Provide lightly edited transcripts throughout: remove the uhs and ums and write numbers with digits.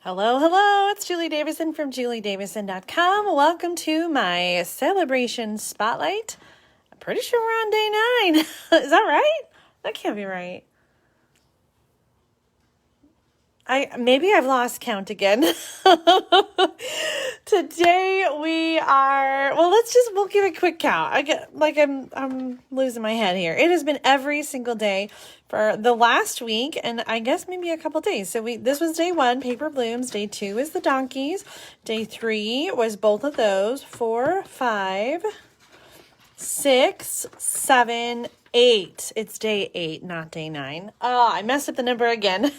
Hello, hello, it's Julie Davison from juliedavison.com. Welcome to my celebration spotlight. I'm pretty sure we're on day 9. Is that right? That can't be right. Maybe I've lost count again. Today we'll give a quick count. I'm losing my head here. It has been every single day for the last week, and I guess maybe a couple days. So this was day 1, paper blooms. Day 2 is the donkeys. Day 3 was both of those. 4, 5, 6, 7, 8. It's day 8, not day 9. Oh, I messed up the number again.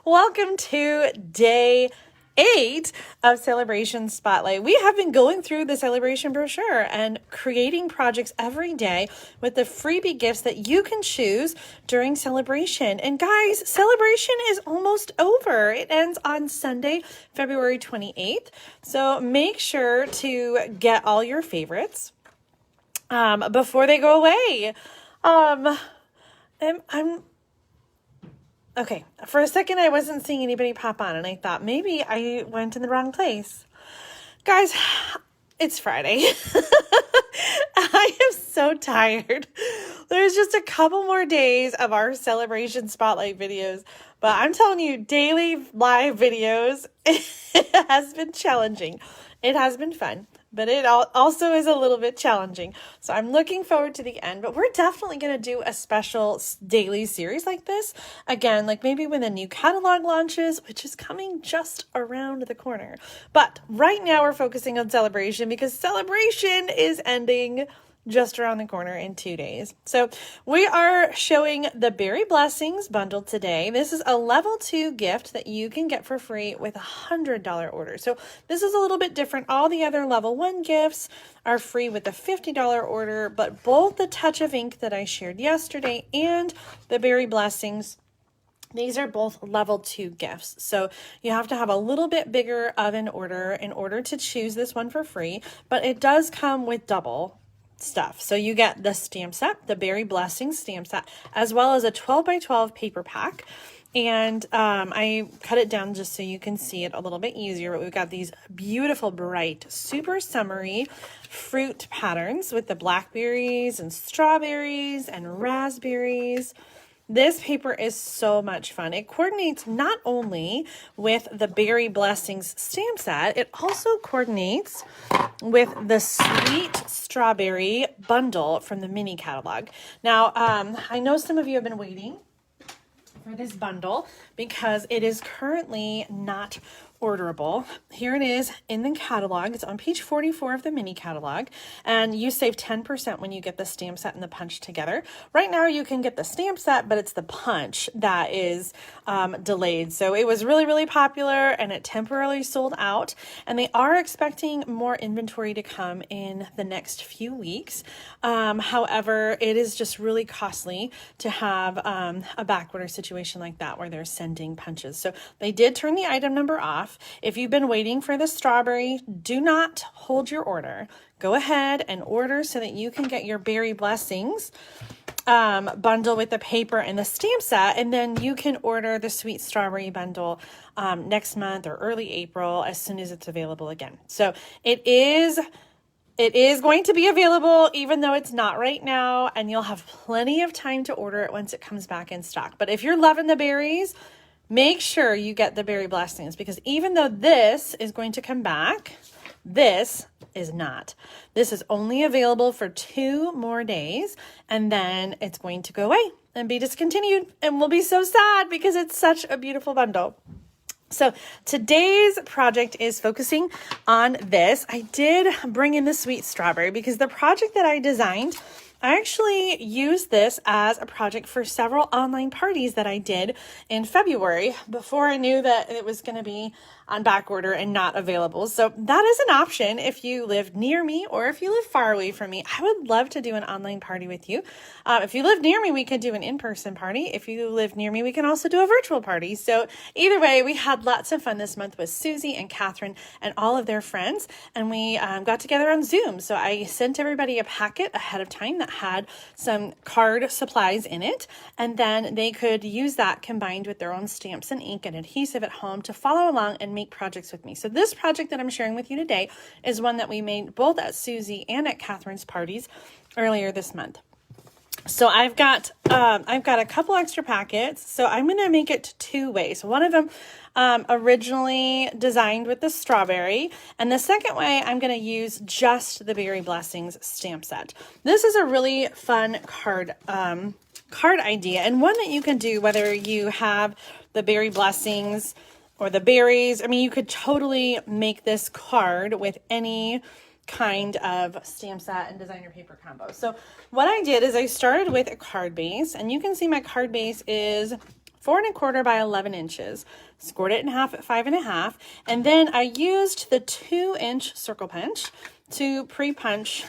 Welcome to day 8 of Celebration Spotlight. We have been going through the celebration brochure and creating projects every day with the freebie gifts that you can choose during celebration. And guys, celebration is almost over. It ends on Sunday, February 28th. So make sure to get all your favorites before they go away. Okay, for a second I wasn't seeing anybody pop on and I thought maybe I went in the wrong place. Guys, it's Friday. I am so tired. There's just a couple more days of our celebration spotlight videos, but I'm telling you, daily live videos, it has been challenging. It has been fun, but it also is a little bit challenging. So I'm looking forward to the end, but we're definitely going to do a special daily series like this. Again, like maybe when the new catalog launches, which is coming just around the corner. But right now we're focusing on celebration because celebration is ending just around the corner in 2 days. So we are showing the Berry Blessings bundle today. This is a level 2 gift that you can get for free with a $100 order. So this is a little bit different. All the other level 1 gifts are free with a $50 order, but both the Touch of Ink that I shared yesterday and the Berry Blessings, these are both level 2 gifts. So you have to have a little bit bigger of an order in order to choose this one for free, but it does come with double stuff. So you get the stamp set, the Berry Blessings stamp set, as well as a 12 by 12 paper pack. And I cut it down just so you can see it a little bit easier. But we've got these beautiful, bright, super summery fruit patterns with the blackberries and strawberries and raspberries. This paper is so much fun. It coordinates not only with the Berry Blessings stamp set, it also coordinates with the Sweet Strawberry bundle from the mini catalog. Now, I know some of you have been waiting for this bundle because it is currently not orderable. Here it is in the catalog. It's on page 44 of the mini catalog, and you save 10% when you get the stamp set and the punch together. Right now you can get the stamp set, but it's the punch that is delayed. So it was really, really popular and it temporarily sold out, and they are expecting more inventory to come in the next few weeks. However, it is just really costly to have a backorder situation like that where they're sending punches. So they did turn the item number off. If you've been waiting for the strawberry, do not hold your order. Go ahead and order so that you can get your Berry Blessings bundle with the paper and the stamp set, and then you can order the Sweet Strawberry bundle next month or early April as soon as it's available again. So it is going to be available even though it's not right now, and you'll have plenty of time to order it once it comes back in stock. But if you're loving the berries, make sure you get the Berry Blessings, because even though this is going to come back, this is not. This is only available for 2 more days, and then it's going to go away and be discontinued, and we'll be so sad because it's such a beautiful bundle. So today's project is focusing on this. I did bring in the Sweet Strawberry because the project that I designed, I actually used this as a project for several online parties that I did in February before I knew that it was going to be on back order and not available. So that is an option if you live near me or if you live far away from me. I would love to do an online party with you. If you live near me, we could do an in-person party. If you live near me, we can also do a virtual party. So either way, we had lots of fun this month with Susie and Catherine and all of their friends, and we got together on Zoom. So I sent everybody a packet ahead of time that had some card supplies in it, and then they could use that combined with their own stamps and ink and adhesive at home to follow along and make projects with me. So this project that I'm sharing with you today is one that we made both at Susie and at Catherine's parties earlier this month. So I've got a couple extra packets, so I'm going to make it two ways. One of them originally designed with the strawberry, and the second way I'm going to use just the Berry Blessings stamp set. This is a really fun card idea, and one that you can do whether you have the Berry Blessings or the berries. I mean, you could totally make this card with any kind of stamp set and designer paper combo. So what I did is I started with a card base, and you can see my card base is 4 1/4 by 11 inches. Scored it in half at 5 1/2, and then I used the 2-inch circle punch to pre-punch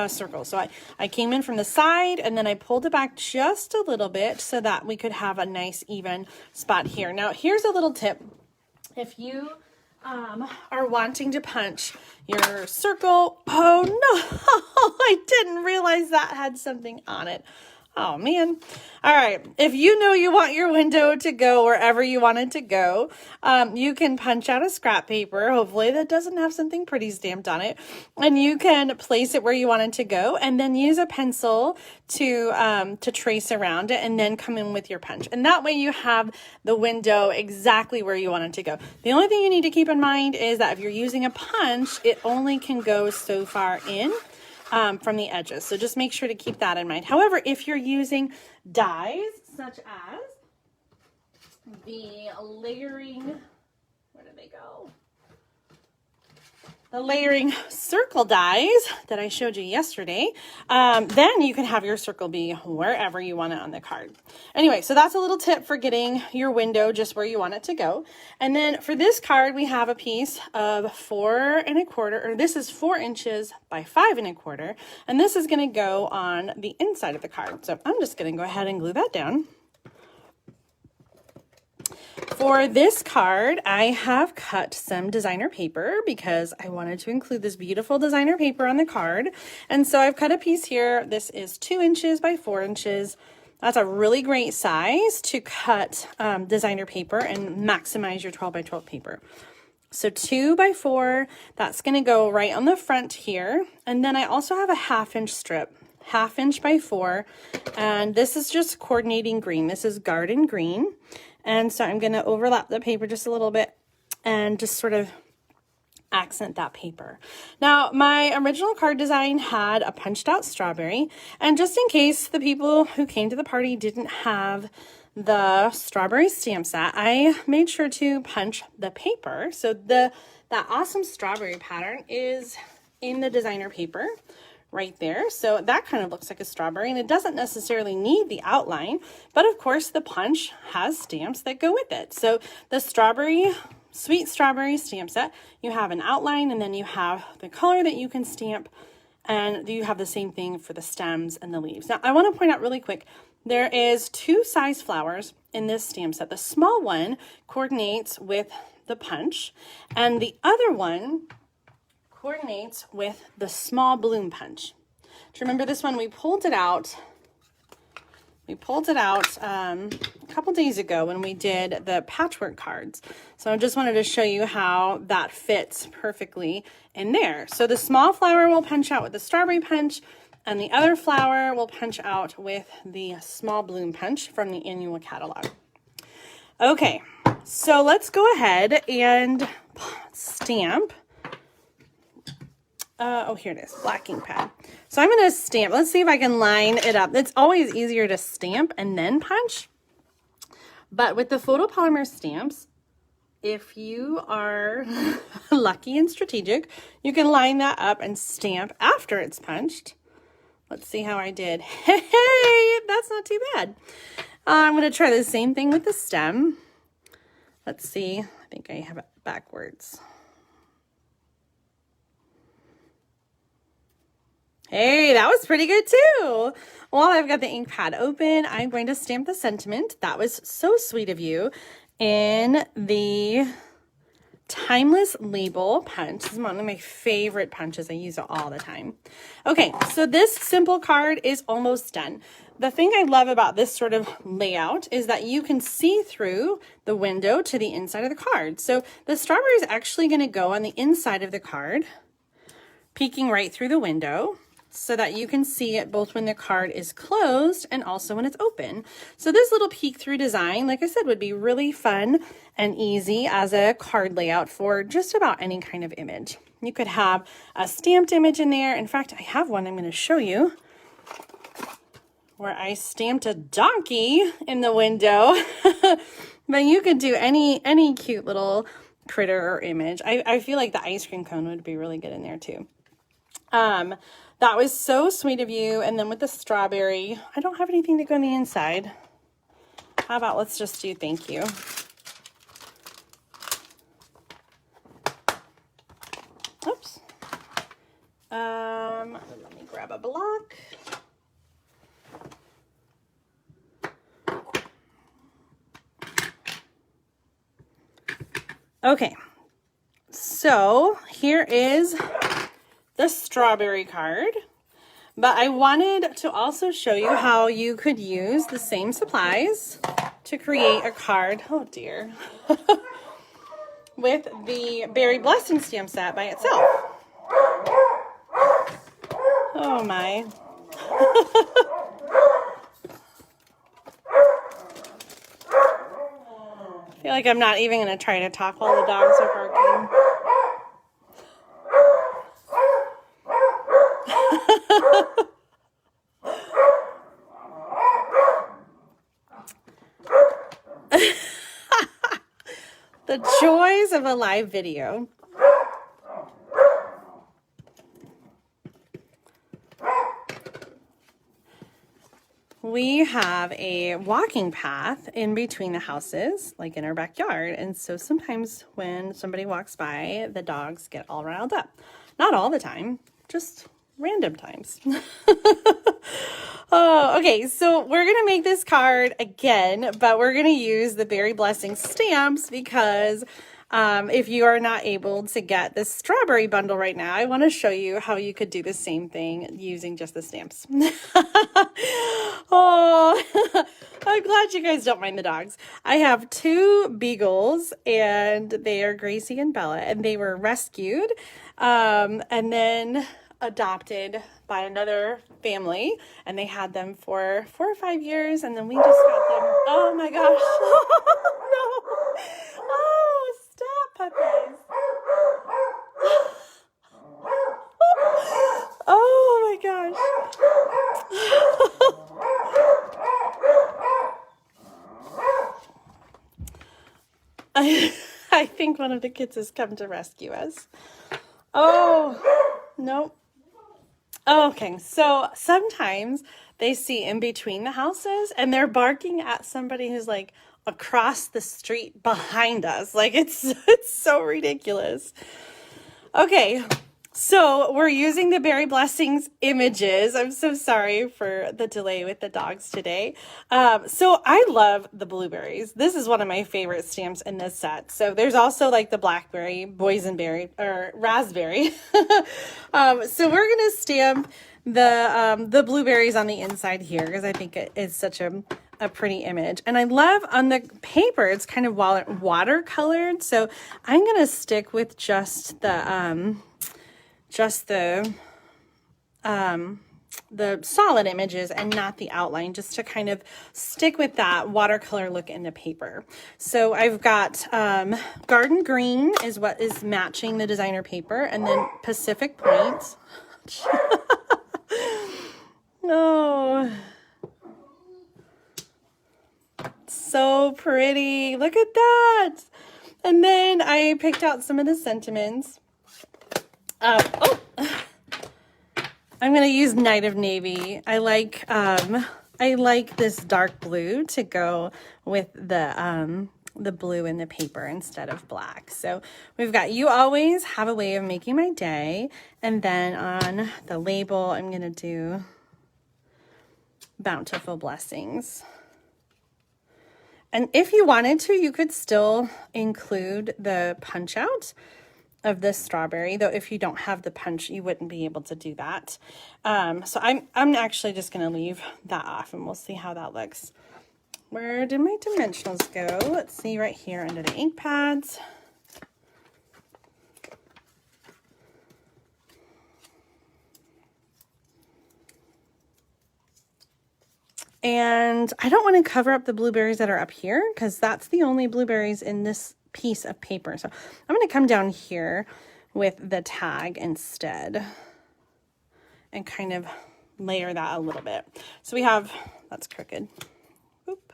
circles. So I came in from the side, and then I pulled it back just a little bit so that we could have a nice even spot here. Now here's a little tip. If you are wanting to punch your circle. Oh no, I didn't realize that had something on it. Oh man. All right. If you know you want your window to go wherever you want it to go, you can punch out a scrap paper, hopefully that doesn't have something pretty stamped on it, and you can place it where you want it to go, and then use a pencil to trace around it, and then come in with your punch. And that way you have the window exactly where you want it to go. The only thing you need to keep in mind is that if you're using a punch, it only can go so far in from the edges. So just make sure to keep that in mind. However, if you're using dies such as the layering, where did they go? The layering circle dies that I showed you yesterday, then you can have your circle be wherever you want it on the card. Anyway, so that's a little tip for getting your window just where you want it to go. And then for this card, we have a piece of 4 1/4, or this is 4 inches by 5 1/4, and this is going to go on the inside of the card. So I'm just going to go ahead and glue that down. For this card, I have cut some designer paper because I wanted to include this beautiful designer paper on the card. And so I've cut a piece here. This is 2 inches by 4 inches. That's a really great size to cut designer paper and maximize your 12 by 12 paper. So 2 by 4, that's going to go right on the front here. And then I also have a 1/2 inch strip, 1/2 inch by 4. And this is just coordinating green. This is garden green. And so I'm going to overlap the paper just a little bit and just sort of accent that paper. Now, my original card design had a punched out strawberry, and just in case the people who came to the party didn't have the strawberry stamp set, I made sure to punch the paper. So that awesome strawberry pattern is in the designer paper right there. So that kind of looks like a strawberry, and it doesn't necessarily need the outline, but of course the punch has stamps that go with it. So the sweet strawberry stamp set, you have an outline, and then you have the color that you can stamp, and you have the same thing for the stems and the leaves. Now I want to point out really quick, there is 2 size flowers in this stamp set. The small one coordinates with the punch, and the other one coordinates with the small bloom punch. Do you remember this one? We pulled it out a couple days ago when we did the patchwork cards. So I just wanted to show you how that fits perfectly in there. So the small flower will punch out with the strawberry punch, and the other flower will punch out with the small bloom punch from the annual catalog. Okay, so let's go ahead and stamp. Oh, here it is, black ink pad. So I'm going to stamp. Let's see if I can line it up. It's always easier to stamp and then punch. But with the photopolymer stamps, if you are lucky and strategic, you can line that up and stamp after it's punched. Let's see how I did. Hey, that's not too bad. I'm going to try the same thing with the stem. Let's see. I think I have it backwards. Hey, that was pretty good too. While I've got the ink pad open, I'm going to stamp the sentiment. That was so sweet of you in the Timeless Label punch. This is one of my favorite punches. I use it all the time. Okay, so this simple card is almost done. The thing I love about this sort of layout is that you can see through the window to the inside of the card. So the strawberry is actually going to go on the inside of the card, peeking right through the window, so that you can see it both when the card is closed and also when it's open. So this little peek-through design, like I said, would be really fun and easy as a card layout for just about any kind of image. You could have a stamped image in there. In fact, I have one I'm going to show you where I stamped a donkey in the window. But you could do any cute little critter or image. I feel like the ice cream cone would be really good in there too. That was so sweet of you. And then with the strawberry, I don't have anything to go on the inside. How about let's just do thank you. Oops. Let me grab a block. Okay, so here is the strawberry card, but I wanted to also show you how you could use the same supplies to create a card, oh dear, with the Berry Blessing stamp set by itself. Oh my. I feel like I'm not even going to try to talk while the dogs are barking. The joys of a live video. We have a walking path in between the houses, like in our backyard. And so sometimes when somebody walks by, the dogs get all riled up. Not all the time, just random times. Oh, okay, so we're going to make this card again, but we're going to use the Berry Blessing stamps because if you are not able to get the strawberry bundle right now, I want to show you how you could do the same thing using just the stamps. Oh, I'm glad you guys don't mind the dogs. I have 2 beagles, and they are Gracie and Bella, and they were rescued and then adopted by another family, and they had them for 4 or 5 years, and then we just got them. Oh my gosh. No. Oh, stop, puppies. Oh my gosh. I think one of the kids has come to rescue us. Oh, nope. Okay, so sometimes they see in between the houses and they're barking at somebody who's like across the street behind us. Like it's so ridiculous. Okay, so we're using the Berry Blessings images. I'm so sorry for the delay with the dogs today. So I love the blueberries. This is one of my favorite stamps in this set. So there's also like the blackberry, boysenberry, or raspberry. So we're going to stamp the blueberries on the inside here because I think it is such a pretty image. And I love on the paper, it's kind of watercolored. So I'm going to stick with just the solid images and not the outline, just to kind of stick with that watercolor look in the paper. So I've got Garden Green is what is matching the designer paper, and then Pacific Point. No. So pretty. Look at that. And then I picked out some of the sentiments. I'm going to use Night of Navy. I like this dark blue to go with the blue in the paper instead of black. So we've got You Always Have a Way of Making My Day. And then on the label, I'm going to do Bountiful Blessings. And if you wanted to, you could still include the punch out of this strawberry, though if you don't have the punch, you wouldn't be able to do that. So I'm actually just going to leave that off, and we'll see how that looks. Where did my dimensionals go? Let's see, right here under the ink pads. And I don't want to cover up the blueberries that are up here because that's the only blueberries in this piece of paper. So I'm going to come down here with the tag instead and kind of layer that a little bit. So we have, that's crooked. Oop.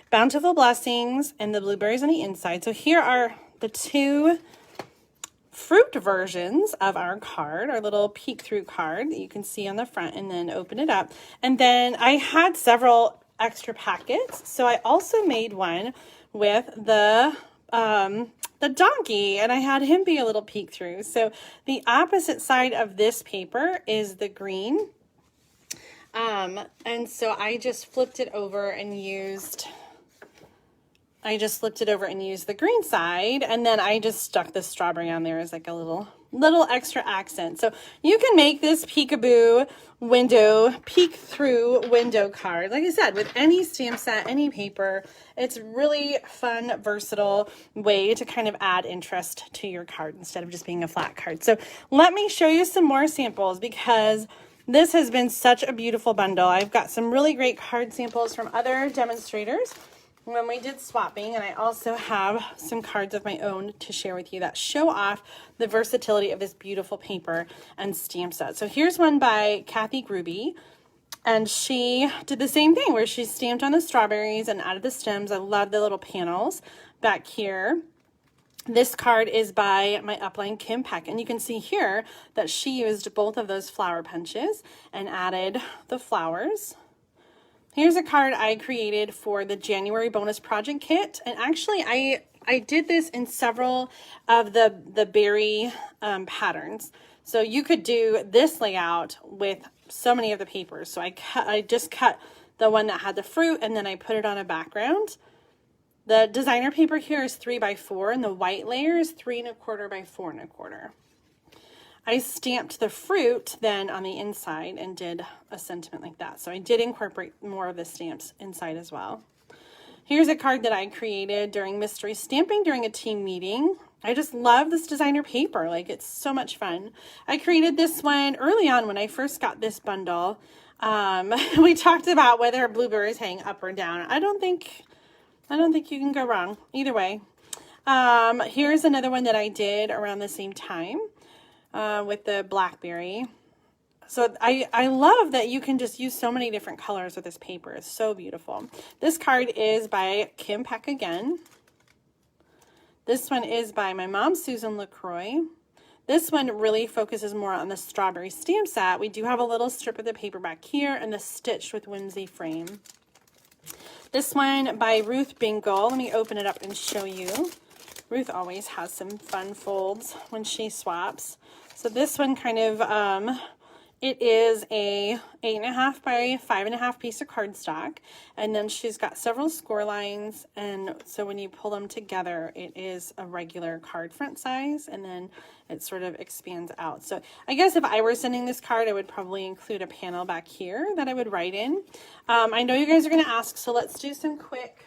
Bountiful Blessings and the blueberries on the inside. So here are the two fruit versions of our card, our little Peek-Thru card that you can see on the front, and then open it up. And then I had several extra packets, so I also made one with the donkey, and I had him be a little Peek-Thru. So the opposite side of this paper is the green, and so I just flipped it over and used the green side, and then I just stuck the strawberry on there as like a little extra accent. So you can make this Peek-a-Boo Peek-Thru window card, like I said, with any stamp set, any paper. It's really fun, versatile way to kind of add interest to your card instead of just being a flat card. So let me show you some more samples because this has been such a beautiful bundle. I've got some really great card samples from other demonstrators when we did swapping, and I also have some cards of my own to share with you that show off the versatility of this beautiful paper and stamp set. So here's one by Kathy Gruby, and she did the same thing where she stamped on the strawberries and added the stems. I love the little panels back here. This card is by my upline Kim Peck, and you can see here that she used both of those flower punches and added the flowers. Here's a card I created for the January bonus project kit, and actually I did this in several of the berry patterns. So you could do this layout with so many of the papers. So I just cut the one that had the fruit, and then I put it on a background. The designer paper here is 3x4, and the white layer is 3 1/4 by 4 1/4. I stamped the fruit then on the inside and did a sentiment like that. So I did incorporate more of the stamps inside as well. Here's a card that I created during mystery stamping during a team meeting. I just love this designer paper. Like, it's so much fun. I created this one early on when I first got this bundle. We talked about whether blueberries hang up or down. I don't think you can go wrong either way. Here's another one that I did around the same time. With the blackberry. So I love that you can just use so many different colors with this paper. It's so beautiful. This card is by Kim Peck again. This one is by my mom, Susan LaCroix. This one really focuses more on the strawberry stamp set. We do have a little strip of the paper back here and the stitched with whimsy frame. This one by Ruth Bingle. Let me open it up and show you. Ruth always has some fun folds when she swaps. So this one kind of, it is a 8.5 by 5.5 piece of cardstock, and then she's got several score lines, and so when you pull them together, it is a regular card front size, and then it sort of expands out. So I guess if I were sending this card, I would probably include a panel back here that I would write in. I know you guys are going to ask, so let's do some quick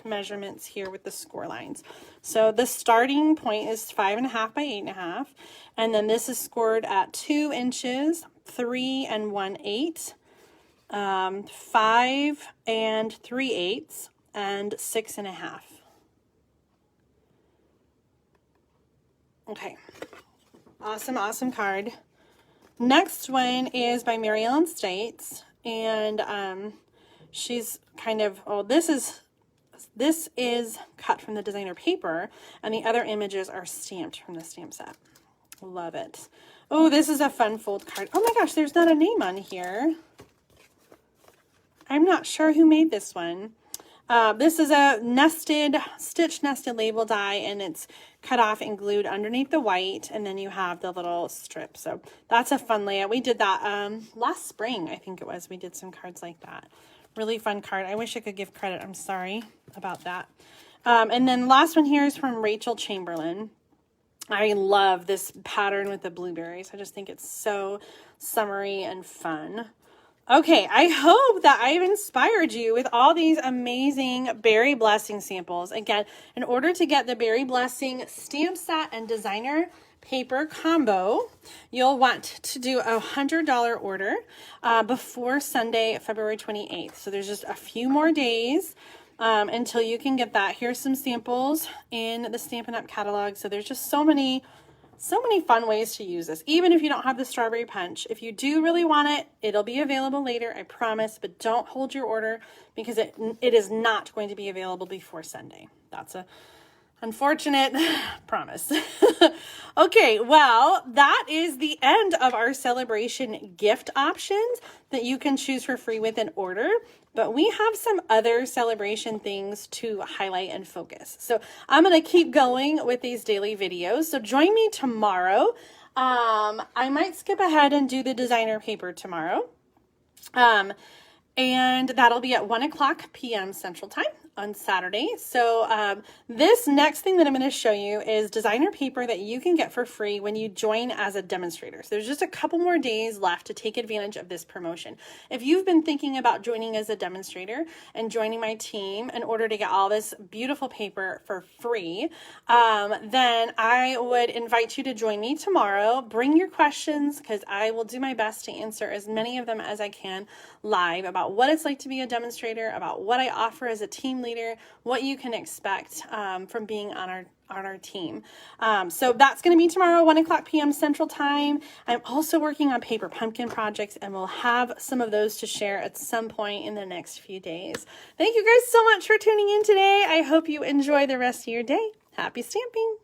measurements here with the score lines. So the starting point is 5.5 by 8.5, and then this is scored at 2 inches, 3 1/8, 5 3/8, and 6.5. Okay, awesome card. Next one is by Mary Ellen States, and she's kind of, this is cut from the designer paper, and the other images are stamped from the stamp set. Love it. Oh, this is a fun fold card. Oh my gosh, there's not a name on here. I'm not sure who made this one. This is a stitch nested label die, and it's cut off and glued underneath the white, and then you have the little strip. So that's a fun layout. We did that last spring, I think it was. We did some cards like that. Really fun card. I wish I could give credit. I'm sorry about that. And then last one here is from Rachel Chamberlain. I love this pattern with the blueberries. I just think it's so summery and fun. Okay, I hope that I've inspired you with all these amazing Berry Blessing samples. Again, in order to get the Berry Blessing stamp set and designer paper combo, you'll want to do a $100 order before Sunday, February 28th. So there's just a few more days until you can get that. Here's some samples in the Stampin' Up! Catalog. So there's just so many fun ways to use this. Even if you don't have the strawberry punch, if you do really want it, it'll be available later, I promise, but don't hold your order because it is not going to be available before Sunday. That's a unfortunate promise. Okay, well, that is the end of our celebration gift options that you can choose for free with an order. But we have some other celebration things to highlight and focus. So I'm going to keep going with these daily videos. So join me tomorrow. I might skip ahead and do the designer paper tomorrow. And that'll be at 1:00 p.m. Central Time on Saturday. So this next thing that I'm going to show you is designer paper that you can get for free when you join as a demonstrator. So there's just a couple more days left to take advantage of this promotion. If you've been thinking about joining as a demonstrator and joining my team in order to get all this beautiful paper for free, then I would invite you to join me tomorrow. Bring your questions because I will do my best to answer as many of them as I can live about what it's like to be a demonstrator, about what I offer as a team leader, what you can expect from being on our team. So that's going to be tomorrow, 1:00 p.m. Central Time. I'm also working on paper pumpkin projects, and we'll have some of those to share at some point in the next few days. Thank you guys so much for tuning in today. I hope you enjoy the rest of your day. Happy stamping!